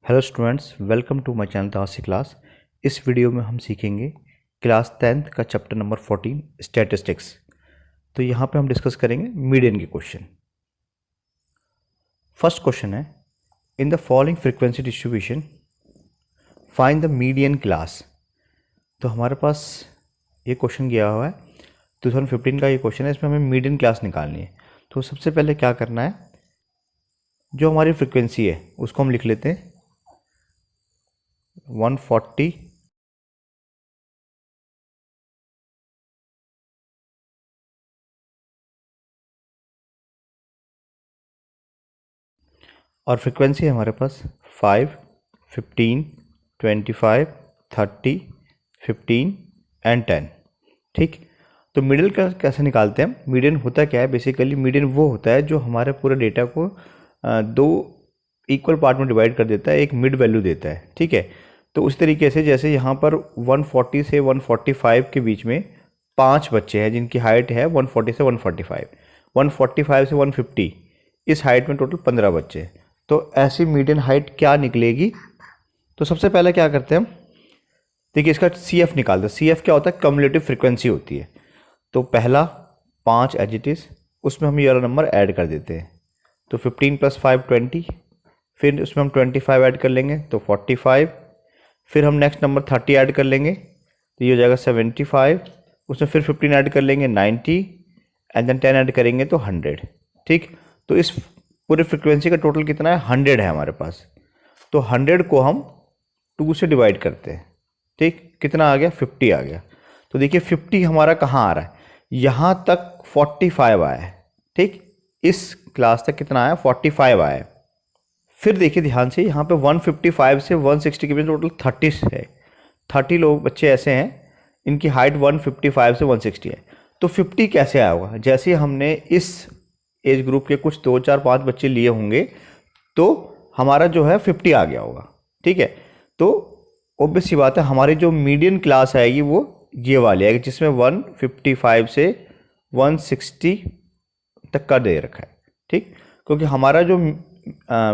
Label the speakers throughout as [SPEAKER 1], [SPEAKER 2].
[SPEAKER 1] Hello students, welcome to my channel Dasi class. इस video में हम सीखेंगे क्लास 10th का चैप्टर नंबर 14 स्टैटिस्टिक्स। तो यहाँ पे हम डिस्कस करेंगे मीडियन के क्वेश्चन। फर्स्ट क्वेश्चन है, in the following frequency distribution find the median class. तो हमारे पास ये क्वेश्चन गया हुआ है 2015 का। ये क्वेश्चन है, इसमें हमें मीडियन क्लास निकालनी है। तो सबसे पहले क्या करना है, जो हमारी फ्रीक्वेंसी है उसको हम लिख लेते हैं 140 और फ्रीक्वेंसी है हमारे पास 5, 15, 25, 30, 15 एंड 10। ठीक, तो मिडिल का कैसे निकालते हैं हम? मीडियन होता क्या है? बेसिकली मीडियन वो होता है जो हमारे पूरे डेटा को दो इक्वल पार्ट में डिवाइड कर देता है, एक मिड वैल्यू देता है। ठीक है, तो उस तरीके से जैसे यहाँ पर 140 से 145 के बीच में 5 बच्चे हैं जिनकी हाइट है 140 से 145, 145 से 150, इस हाइट में टोटल 15 बच्चे हैं। तो ऐसी मीडियन हाइट क्या निकलेगी? तो सबसे पहले क्या करते हैं हम, देखिए इसका CF निकालते हैं। CF क्या होता है? कम्युलेटिव फ्रीक्वेंसी होती है। तो पहला 5 एज इट इज़, उसमें हम ये वाला नंबर ऐड कर देते हैं। तो 15 + 5 20, फिर उसमें हम 25 ऐड कर लेंगे तो 45, फिर हम नेक्स्ट नंबर 30 ऐड कर लेंगे तो ये हो जाएगा 75, उसमें फिर 15 ऐड कर लेंगे 90 एंड देन 10 ऐड करेंगे तो 100। ठीक, तो इस पूरे फ्रीक्वेंसी का टोटल कितना है? 100 है हमारे पास। तो 100 को हम 2 से डिवाइड करते हैं। ठीक, कितना आ गया? 50 आ गया। तो देखिए 50 हमारा कहाँ आ रहा है? यहाँ तक 45 आया है। ठीक, इस क्लास तक कितना आया? 45 आया है। फिर देखिए ध्यान से, यहाँ पे 155 से 160 के बीच टोटल 30 है। 30 लोग बच्चे ऐसे हैं इनकी हाइट 155 से 160 है। तो 50 कैसे आया होगा? जैसे हमने इस एज ग्रुप के कुछ 2, 4, 5 बच्चे लिए होंगे तो हमारा जो है 50 आ गया होगा। ठीक है, तो ऑब्वियस सी बात है हमारी जो मीडियन क्लास आएगी वो ये वाली आएगी जिसमें 155 से 160 तक का दे रखा है। ठीक, क्योंकि हमारा जो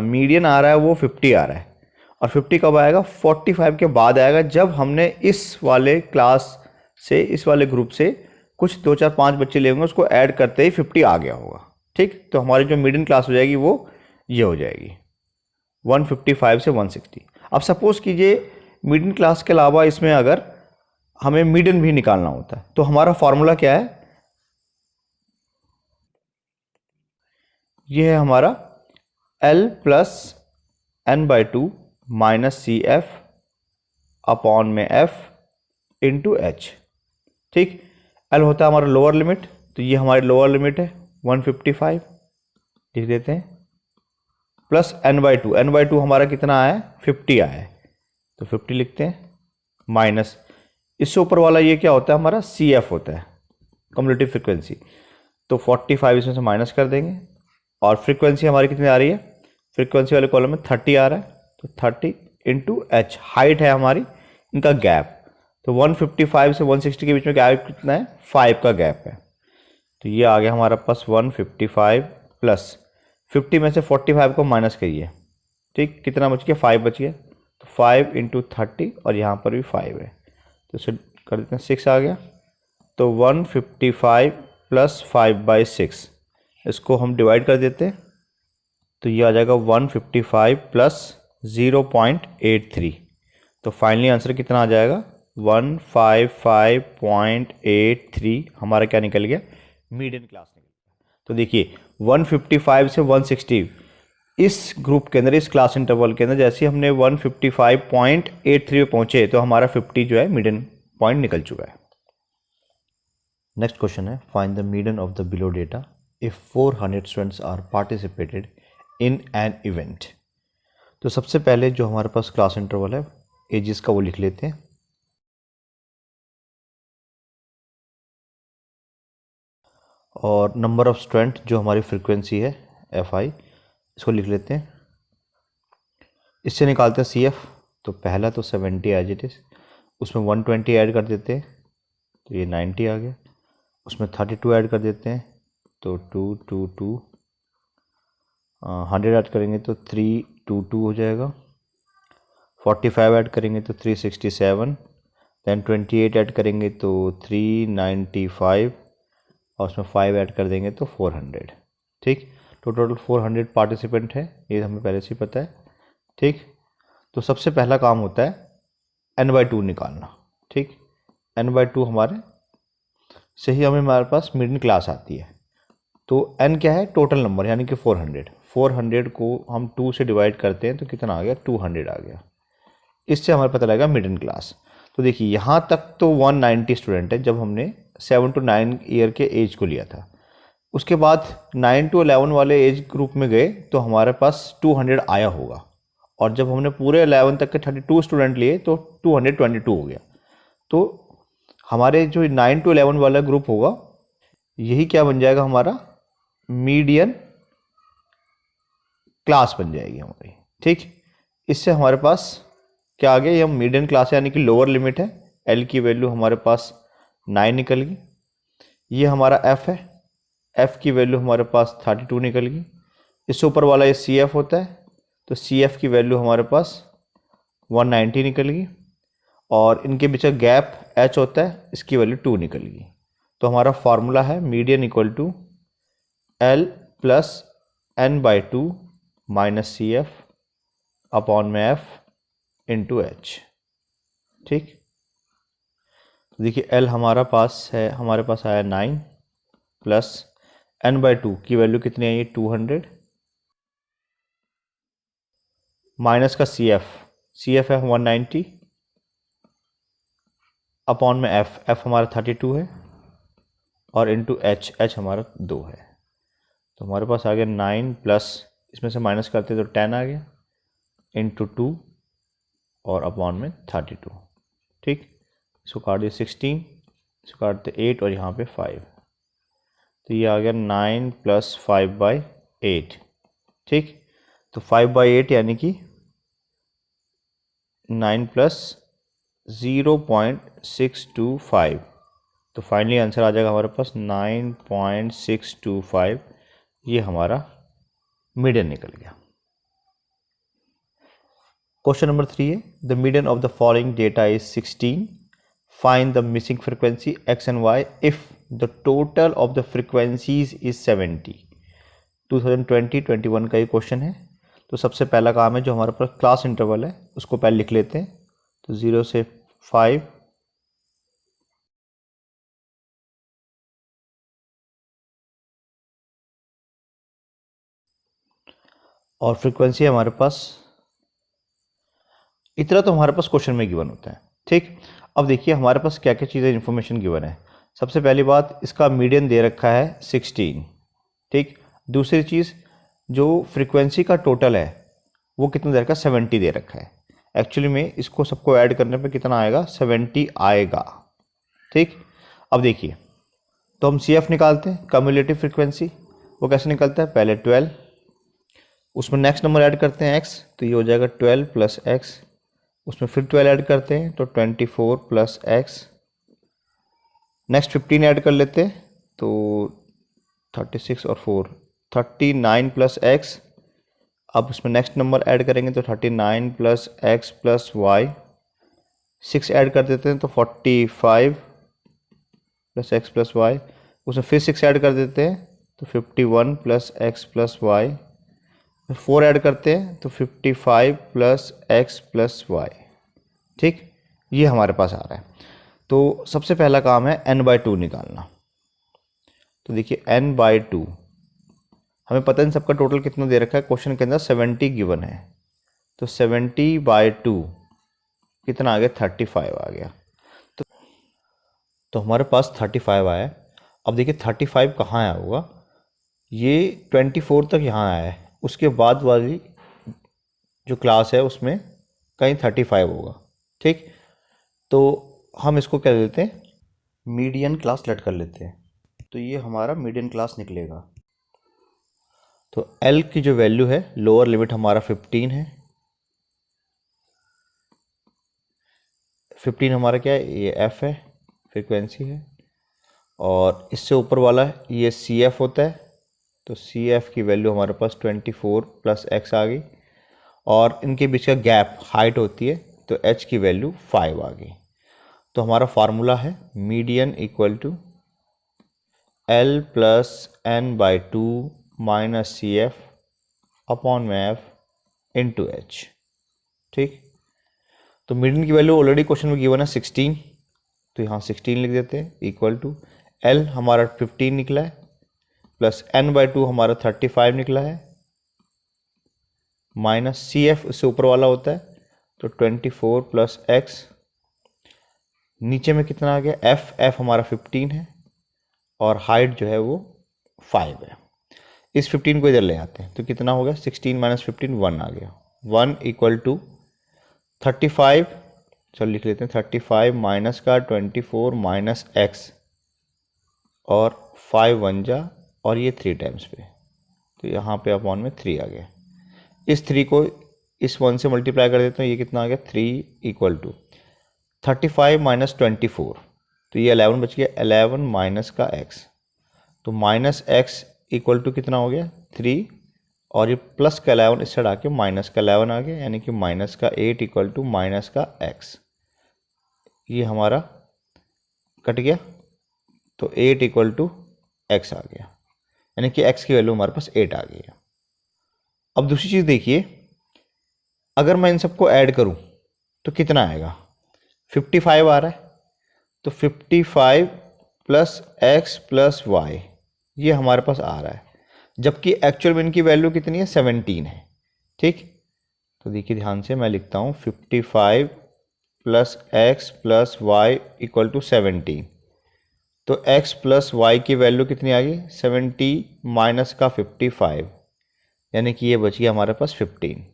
[SPEAKER 1] मीडियन आ रहा है वो 50 आ रहा है। और 50 कब आएगा? 45 के बाद आएगा, जब हमने इस वाले क्लास से, इस वाले ग्रुप से कुछ 2, 4, 5 बच्चे लेंगे, उसको ऐड करते ही 50 आ गया होगा। ठीक, तो हमारी जो मीडियन क्लास हो जाएगी वो ये हो जाएगी 155 से 160। अब सपोज कीजिए मीडियन क्लास के अलावा इसमें अगर हमें मीडियन भी निकालना होता है तो हमारा फॉर्मूला क्या है? ये है हमारा L + n/2 - CF अपॉन में F इंटू H। ठीक, L होता है हमारा लोअर लिमिट, तो ये हमारी लोअर लिमिट है 155 लिख देते हैं, प्लस n/2। n/2 हमारा कितना आया है? 50 आया है, तो 50 लिखते हैं, माइनस इससे ऊपर वाला ये क्या होता है? हमारा CF होता है, कम्युलेटिव फ्रीक्वेंसी। तो 45 इसमें से माइनस कर देंगे और फ्रीक्वेंसी हमारी कितनी आ रही है? फ्रीक्वेंसी वाले कॉलम में 30 आ रहा है, तो 30 इंटू H। हाइट है हमारी, इनका गैप, तो 155 से 160 के बीच में गैप कितना है? 5 का गैप है। तो ये आ गया हमारा पास 155 प्लस 50 में से 45 को माइनस करिए। ठीक, कितना बच गया? 5 बच गया। तो 5 इंटू 30 और यहाँ पर भी 5 है, तो इसे कर देते हैं 6 आ गया। तो 155 प्लस 5/6, इसको हम डिवाइड कर देते हैं तो ये आ जाएगा 155 प्लस 0.83। तो फाइनली आंसर कितना आ जाएगा? 155.83 हमारा क्या निकल गया? मीडियन क्लास निकल गया। तो देखिए 155 से 160 इस ग्रुप के अंदर, इस क्लास इंटरवल के अंदर जैसे हमने 155.83 पे पहुंचे तो हमारा 50 जो है मीडियन पॉइंट निकल चुका है। नेक्स्ट क्वेश्चन है, find the median of the below data if 400 students are participated in an event. तो सबसे पहले जो हमारे पास क्लास इंटरवल है एजिस का वो लिख लेते हैं, और नंबर ऑफ स्टूडेंट जो हमारी फ्रीक्वेंसी है FI, इसको लिख लेते हैं। इससे निकालते हैं CF। तो पहला तो 70 एज इट इज़, उसमें 120 ऐड कर देते हैं तो ये 90 आ गया। उसमें 32 ऐड कर देते हैं तो 222, 100 ऐड करेंगे तो 322 हो जाएगा। 45 ऐड करेंगे तो 367, देन 28 ऐड करेंगे तो 395 और उसमें 5 ऐड कर देंगे तो 400। ठीक, तो टोटल 400 पार्टिसिपेंट है, ये हमें पहले से ही पता है। ठीक, तो सबसे पहला काम होता है n/2 निकालना। ठीक, n/2 हमारे से ही हमारे पास मिडिल क्लास आती है। तो n क्या है? टोटल नंबर, यानी कि 400। 400 को हम 2 से डिवाइड करते हैं तो कितना आ गया? 200 आ गया। इससे हमारे पता लगेगा मिडिल क्लास। तो देखिए यहाँ तक तो 190 स्टूडेंट है जब हमने 7 to 9 ईयर के एज को लिया था। उसके बाद 9 to 11 वाले एज ग्रुप में गए तो हमारे पास 200 आया होगा, और जब हमने पूरे 11 तक के 32 स्टूडेंट लिए तो 222 हो गया। तो हमारे जो 9 to 11 वाला ग्रुप होगा यही क्या बन जाएगा? हमारा मीडियन क्लास बन जाएगी हमारी। ठीक, इससे हमारे पास क्या आ गया? ये मीडियन क्लास यानी कि लोअर लिमिट है। एल की वैल्यू हमारे पास 9 निकल गई। ये हमारा एफ है, एफ की वैल्यू हमारे पास 32 निकल गई। इससे ऊपर वाला ये सी एफ होता है, तो सी एफ की वैल्यू हमारे पास 190 निकल गई, और इनके बीच का गैप एच होता है, इसकी वैल्यू 2 निकल गई। तो हमारा फॉर्मूला है median equal to L plus n/2 minus C F upon में एफ इंटू एच। ठीक, तो देखिए एल हमारे पास आया 9 प्लस n/2 की वैल्यू कितनी आई है? 200 माइनस का सी एफ है 190 अपॉन में एफ हमारा 32 है, और इंटू एच हमारा 2 है। तो हमारे पास आ गया 9 प्लस, इसमें से माइनस करते तो 10 आ गया, इंटू 2 और अपॉन में 32। ठीक, इसको काट दिया 16, इसको काटते 8 और यहाँ पे 5, तो ये आ गया 9 प्लस 5/8। ठीक, तो 5/8 यानी कि 9 प्लस 0.625, तो फाइनली आंसर आ जाएगा हमारे पास 9.625। ये हमारा मीडियन निकल गया। क्वेश्चन नंबर 3 है, the median of the following data is 16, find the missing frequency x and y if the total of the frequencies is 70। 2020-21 का ये क्वेश्चन है। तो सबसे पहला काम है, जो हमारे पास क्लास इंटरवल है उसको पहले लिख लेते हैं। तो 0 से 5, और फ्रीक्वेंसी हमारे पास इतना, तो हमारे पास क्वेश्चन में गिवन होता है। ठीक, अब देखिए हमारे पास क्या क्या चीज़ें इन्फॉर्मेशन गिवन है। सबसे पहली बात, इसका मीडियन दे रखा है 16। ठीक, दूसरी चीज़, जो फ्रीक्वेंसी का टोटल है वो कितना दे रखा है? 70 दे रखा है। एक्चुअली में इसको सबको ऐड करने पे कितना आएगा? 70 आएगा। ठीक, अब देखिए, तो हम सी एफ निकालते हैं, कम्युलेटिव फ्रीक्वेंसी। वो कैसे निकलता है? पहले 12, उसमें नेक्स्ट नंबर ऐड करते हैं x, तो ये हो जाएगा 12 प्लस एक्स, उसमें फिर 12 ऐड करते हैं तो 24 प्लस एक्स, नेक्स्ट 15 ऐड कर लेते हैं तो 36 और 4 39 प्लस एक्स। अब उसमें नेक्स्ट नंबर ऐड करेंगे तो 39 plus X plus Y, 6 add कर देते हैं तो 45 प्लस एक्स प्लस वाई, उसमें फिर 6 ऐड कर देते हैं तो 51 plus X plus Y, 4 add करते हैं तो 55 प्लस एक्स प्लस वाई। ठीक, ये हमारे पास आ रहा है। तो सबसे पहला काम है n/2 निकालना। तो देखिए n/2, हमें पता है इन सबका टोटल कितना दे रखा है, क्वेश्चन के अंदर 70 गिवन है, तो 70/2 कितना आ गया? 35 आ गया। तो हमारे पास 35 आया। अब देखिए 35 कहाँ आया होगा? ये 24 तक यहाँ आया है, उसके बाद वाली जो क्लास है उसमें कहीं 35 होगा। ठीक, तो हम इसको क्या लेते हैं? मीडियन क्लास लेट कर लेते हैं, तो ये हमारा मीडियन क्लास निकलेगा। तो L की जो वैल्यू है, लोअर लिमिट हमारा 15 है। 15 हमारा क्या है? ये F है, फ्रीक्वेंसी है, और इससे ऊपर वाला ये CF होता है। तो CF की वैल्यू हमारे पास 24 प्लस एक्स आ गई, और इनके बीच का गैप हाइट होती है, तो h की वैल्यू 5 आ गई। तो हमारा फार्मूला है median equal to L plus n by 2 minus C F upon में एफ इंटू एच। ठीक, तो मीडियन की वैल्यू ऑलरेडी क्वेश्चन में गिवन है 16, तो यहाँ 16 लिख देते हैं इक्वल टू L हमारा 15 निकला है प्लस n बाई 2 हमारा 35 निकला है माइनस सी एफ उससे ऊपर वाला होता है, तो 24 प्लस x, नीचे में कितना आ गया f हमारा 15 है और हाइट जो है वो 5 है। इस 15 को इधर ले आते हैं तो कितना हो गया 16 माइनस 15 1 आ गया। 1 इक्वल टू 35, चलो लिख लेते हैं 35 माइनस का 24 माइनस x और 5 1 जा और ये 3 टाइम्स पे, तो यहाँ पे अपॉन में 3 आ गया। इस 3 को इस 1 से मल्टीप्लाई कर देते हैं, ये कितना आ गया 3 इक्वल टू 35 माइनस 24, तो ये 11 बच गया, 11 माइनस का x, तो माइनस x इक्वल टू कितना हो गया 3 और ये प्लस का 11 इस साइड आके माइनस का 11 आ गया, यानी कि माइनस का 8 इक्वल टू माइनस का x, ये हमारा कट गया, तो 8 इक्वल टू x आ गया, यानी कि x की वैल्यू हमारे पास 8 आ गई है। अब दूसरी चीज़ देखिए, अगर मैं इन सबको ऐड करूं तो कितना आएगा 55 आ रहा है, तो 55 प्लस x प्लस y ये हमारे पास आ रहा है, जबकि एक्चुअल में इनकी वैल्यू कितनी है 17 है। ठीक, तो देखिए ध्यान से मैं लिखता हूँ 55 plus x plus y equal to 17, तो x प्लस y की वैल्यू कितनी आ गई 70 माइनस का 55, यानी कि ये बच गया हमारे पास 15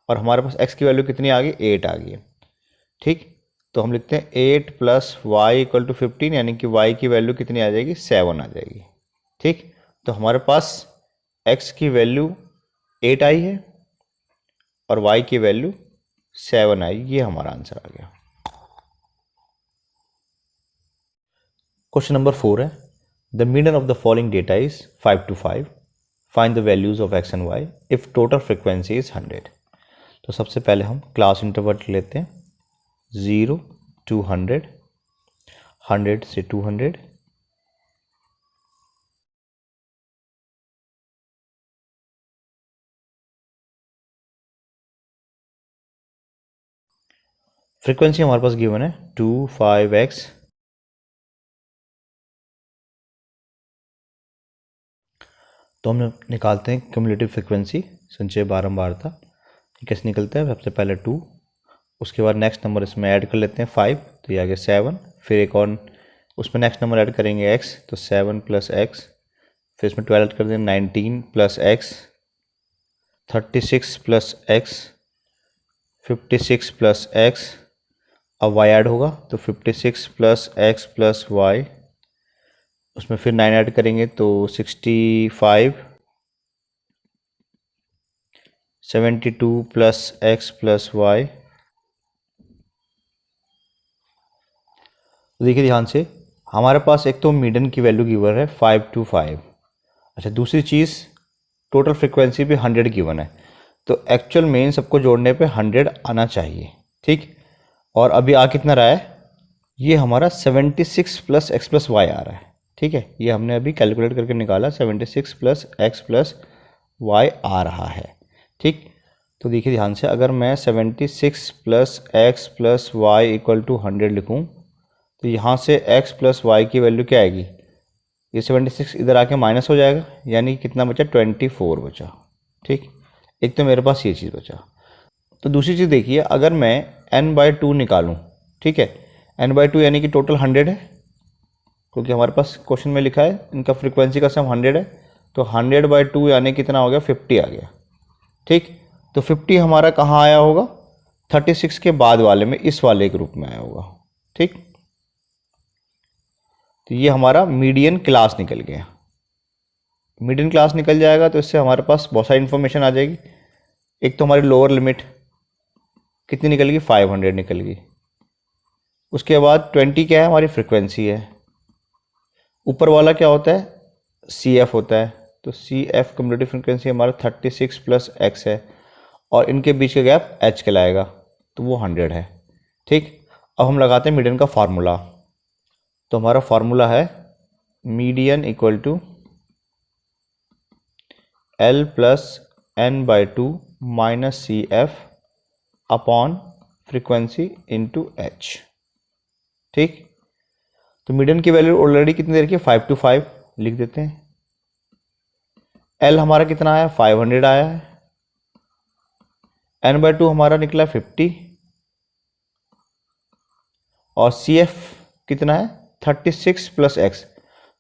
[SPEAKER 1] और हमारे पास x की वैल्यू कितनी आ गई 8 आ गई। ठीक, तो हम लिखते हैं 8 प्लस वाई इक्वल टू 15, यानी कि y की वैल्यू कितनी आ जाएगी 7 आ जाएगी। ठीक, तो हमारे पास x की वैल्यू 8 आई है और y की वैल्यू 7 आई, ये हमारा आंसर आ गया। क्वेश्चन नंबर 4 है, the median of the following data is 5 to 5, find the values of x and y if total frequency is 100। तो सबसे पहले हम क्लास इंटरवल लेते हैं 0 to 100, 100 से 200, फ्रीक्वेंसी हमारे पास गिवन है 2 5x, तो हम निकालते हैं क्यूमुलेटिव फ्रीक्वेंसी संचय बारंबारता। कैसे निकलता है, सबसे पहले 2, उसके बाद नेक्स्ट नंबर इसमें ऐड कर लेते हैं 5, तो ये आ गया 7, फिर एक और उसमें नेक्स्ट नंबर ऐड करेंगे x, तो 7 प्लस x, फिर इसमें 12 ऐड कर देंगे 19 plus x, 36 plus x, 56 plus x, अब y ऐड होगा तो 56 प्लस x प्लस y, उसमें फिर 9 ऐड करेंगे तो 65, 72 प्लस x प्लस y। देखिए ध्यान से, हमारे पास एक तो मीडियन की वैल्यू गिवन है 5 to 5, अच्छा दूसरी चीज़ टोटल फ्रिक्वेंसी भी 100 गिवन है, तो एक्चुअल में इन सबको जोड़ने पे 100 आना चाहिए। ठीक, और अभी आ कितना रहा है, ये हमारा 76 प्लस x प्लस y आ रहा है। ठीक है, ये हमने अभी कैलकुलेट करके निकाला 76 प्लस x प्लस y आ रहा है। ठीक, तो देखिए ध्यान से, अगर मैं 76 plus x plus y equal to 100 लिखूँ तो यहाँ से x प्लस y की वैल्यू क्या आएगी, ये 76 इधर आके माइनस हो जाएगा, यानी कितना बचा 24 बचा। ठीक, एक तो मेरे पास ये चीज़ बचा। तो दूसरी चीज़ देखिए, अगर मैं n/2 निकालूँ, ठीक है, n/2 यानी कि टोटल 100 है, क्योंकि हमारे पास क्वेश्चन में लिखा है इनका फ्रीक्वेंसी का सम 100 है, तो 100/2 यानी कितना हो गया 50 आ गया। ठीक, तो 50 हमारा कहाँ आया होगा 36 के बाद वाले में, इस वाले ग्रुप में आया होगा। ठीक, तो ये हमारा मीडियन क्लास निकल गया। मीडियन क्लास निकल जाएगा तो इससे हमारे पास बहुत सारी इन्फॉर्मेशन आ जाएगी। एक तो हमारी लोअर लिमिट कितनी निकल गई 500 निकल गई, उसके बाद 20 क्या है हमारी फ्रिक्वेंसी है, ऊपर वाला क्या होता है CF होता है, तो CF कम्युलेटिव फ्रिक्वेंसी हमारा 36 प्लस x है, और इनके बीच का गैप h कहलाएगा, तो वो 100 है। ठीक, अब हम लगाते हैं मीडियन का फार्मूला। तो हमारा फार्मूला है median equal to L plus n by 2 minus C F upon frequency into h। ठीक, तो मीडियन की वैल्यू ऑलरेडी कितनी दे रखी है, 5 to 5 लिख देते हैं। L हमारा कितना आया, 500 आया है। n बाई 2 हमारा निकला 50 और सी एफ कितना है 36 प्लस एक्स,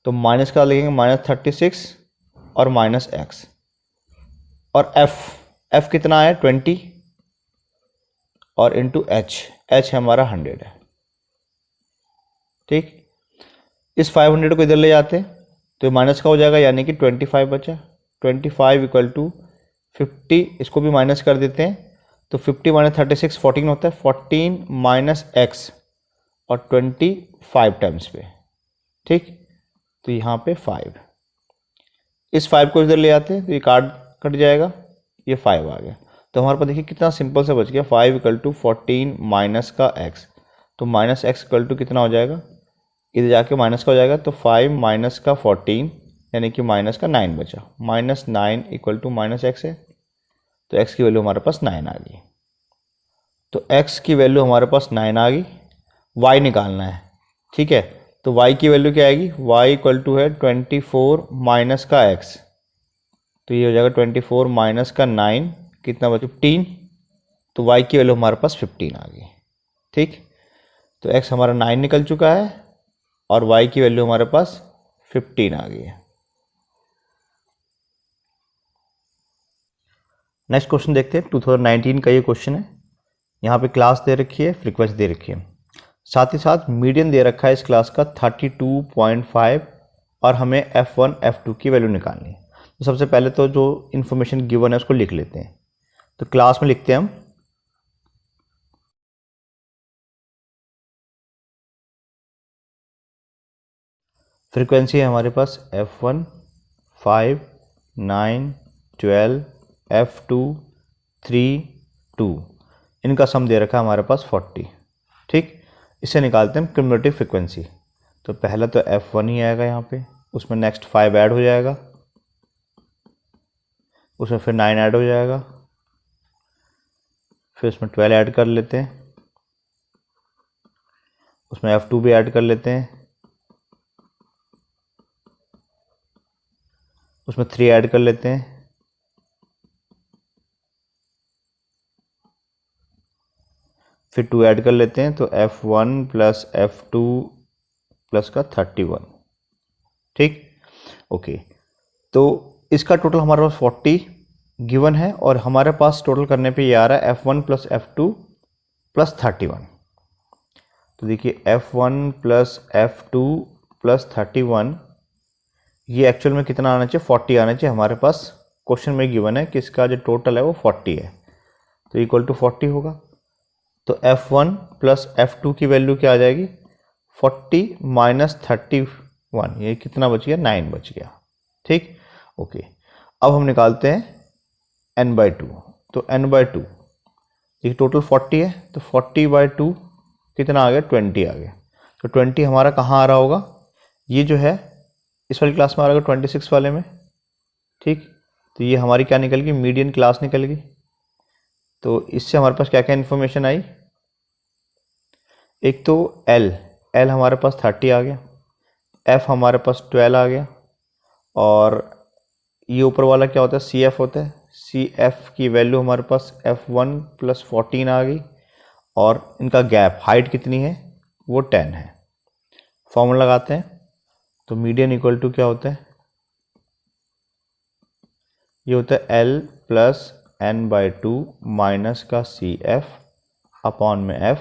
[SPEAKER 1] तो माइनस का लिखेंगे -36 और माइनस एक्स। और एफ कितना है 20 और इंटू एच हमारा 100 है। ठीक, इस 500 को इधर ले जाते हैं तो माइनस का हो जाएगा, यानी कि 25 बचा। 25 इक्वल टू 50, इसको भी माइनस कर देते हैं तो 50 माइनस 36 14 होता है। 14 माइनस एक्स और 25 टाइम्स पे। ठीक, तो यहाँ पे 5, इस 5 को इधर ले आते हैं तो ये कट जाएगा, ये 5 आ गया। तो हमारे पास देखिए कितना सिंपल से बच गया, 5 इक्वल टू 14 माइनस का एक्स, तो माइनस एक्स इक्वल टू कितना हो जाएगा, इधर जाके माइनस का हो जाएगा, तो 5 माइनस का 14 यानी कि माइनस का 9 बचा। -9 इक्वल टू माइनस एक्स है, तो एक्स की वैल्यू हमारे पास 9 आ गई। तो एक्स की वैल्यू हमारे पास 9 आ गई, वाई निकालना है। ठीक है, तो वाई की वैल्यू क्या आएगी, वाई इक्वल टू है 24 माइनस का एक्स, तो ये हो जाएगा 24 माइनस का 9, कितना बचा 15, तो वाई की वैल्यू हमारे पास 15 आ गई। ठीक, तो एक्स हमारा 9 निकल चुका है और y की वैल्यू हमारे पास 15 आ गई है। नेक्स्ट क्वेश्चन देखते हैं, 2019 का ये क्वेश्चन है। यहाँ पे क्लास दे रखी है, फ्रीक्वेंसी दे रखी है, साथ ही साथ मीडियन दे रखा है इस क्लास का 32.5 और हमें f1 f2 की वैल्यू निकालनी है। तो सबसे पहले तो जो इन्फॉर्मेशन गिवन है उसको लिख लेते हैं। तो क्लास में लिखते हैं हम फ्रीक्वेंसी है हमारे पास f1 5 9 12 f2 3 2, इनका सम दे रखा है हमारे पास 40। ठीक, इसे निकालते हैं क्यूमुलेटिव फ्रीक्वेंसी। तो पहला तो f1 ही आएगा यहाँ पे, उसमें नेक्स्ट 5 ऐड हो जाएगा, उसमें फिर 9 ऐड हो जाएगा, फिर उसमें 12 ऐड कर लेते हैं, उसमें f2 भी ऐड कर लेते हैं, उसमें 3 ऐड कर लेते हैं, फिर 2 ऐड कर लेते हैं, तो f1 प्लस f2 प्लस का 31। ठीक, ओके, तो इसका टोटल हमारे पास 40 गिवन है और हमारे पास टोटल करने पे ये आ रहा है f1 प्लस f2 प्लस 31। तो देखिए f1 प्लस f2 प्लस 31, ये एक्चुअल में कितना आना चाहिए, 40 आना चाहिए। हमारे पास क्वेश्चन में गिवन है कि इसका जो टोटल है वो 40 है, तो इक्वल टू 40 होगा। तो f1 प्लस f2 की वैल्यू क्या आ जाएगी, 40 माइनस 31, ये कितना बच गया, 9 बच गया। ठीक, ओके, अब हम निकालते हैं n बाई 2। तो n बाई 2, ये टोटल 40 है, तो 40 बाई 2 कितना आ गया, 20 आ गया। तो 20 हमारा कहाँ आ रहा होगा, ये जो है इस वाली क्लास में आ रहा होगा 26 वाले में। ठीक, तो ये हमारी क्या निकल गई, मीडियन क्लास निकल गई। तो इससे हमारे पास क्या क्या इन्फॉर्मेशन आई, एक तो L हमारे पास 30 आ गया, F हमारे पास 12 आ गया, और ये ऊपर वाला क्या होता है, CF होता है। CF की वैल्यू हमारे पास F1 प्लस 14 आ गई, और इनका गैप हाइट कितनी है, वो 10 है। फॉर्मूला लगाते हैं, तो मीडियन इक्वल टू क्या होता है, ये होता है L plus n by 2 minus का CF अपॉन में F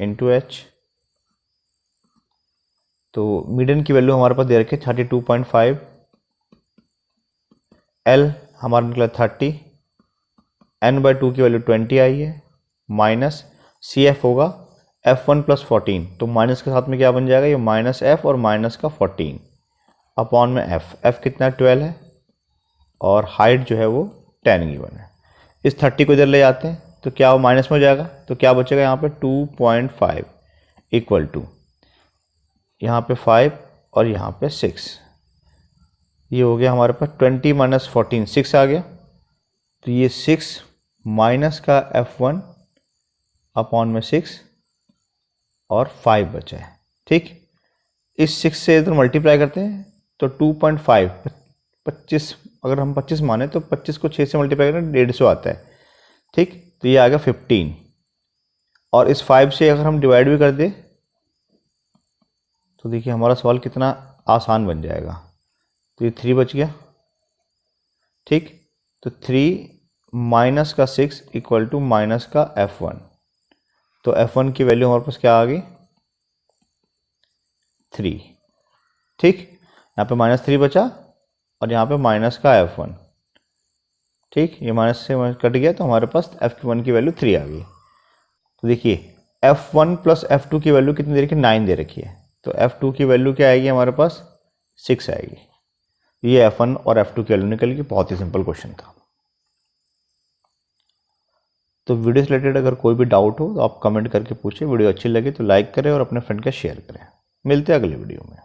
[SPEAKER 1] इंटू H। तो मीडियन की वैल्यू हमारे पास दे रखी है 32.5, L हमारा निकला 30, n बाई 2 की वैल्यू 20 आई है, माइनस CF होगा F1 प्लस 14, तो माइनस के साथ में क्या बन जाएगा, ये माइनस F और माइनस का 14 अपॉन में F कितना 12 है, और हाइट जो है वो 10 गिवन है। इस 30 को इधर ले जाते हैं तो क्या वो माइनस में हो जाएगा, तो क्या बचेगा यहाँ पे 2.5 इक्वल टू यहाँ पे 5 और यहाँ पे 6, ये हो गया हमारे पास 20 माइनस 14 6 आ गया। तो ये 6 माइनस का F1 अपॉन में 6 और 5 बचा है। ठीक, इस 6 से इधर मल्टीप्लाई करते हैं तो 2.5 25, अगर हम 25 माने तो 25 को 6 से मल्टीप्लाई करें 150 आता है। ठीक, तो ये आ गया 15 और इस 5 से अगर हम डिवाइड भी कर दें तो देखिए हमारा सवाल कितना आसान बन जाएगा। तो ये 3 बच गया। ठीक, तो 3 माइनस का 6 इक्वल टू माइनस का F1, तो F1 की वैल्यू हमारे पास क्या आ गई 3। ठीक, यहाँ पे -3 बचा और यहाँ पे माइनस का F1। ठीक, ये माइनस से कट गया तो हमारे पास F1 की वैल्यू 3 आ गई। तो देखिए F1 प्लस F2 की वैल्यू कितनी दे रखी है, 9 दे रखी है, तो F2 की वैल्यू क्या आएगी हमारे पास 6 आएगी। ये F1 और F2 की वैल्यू निकल गई। बहुत ही सिंपल क्वेश्चन था। तो वीडियो से रिलेटेड अगर कोई भी डाउट हो तो आप कमेंट करके पूछिए। वीडियो अच्छी लगे तो लाइक करें और अपने फ्रेंड का शेयर करें। मिलते हैं अगले वीडियो में।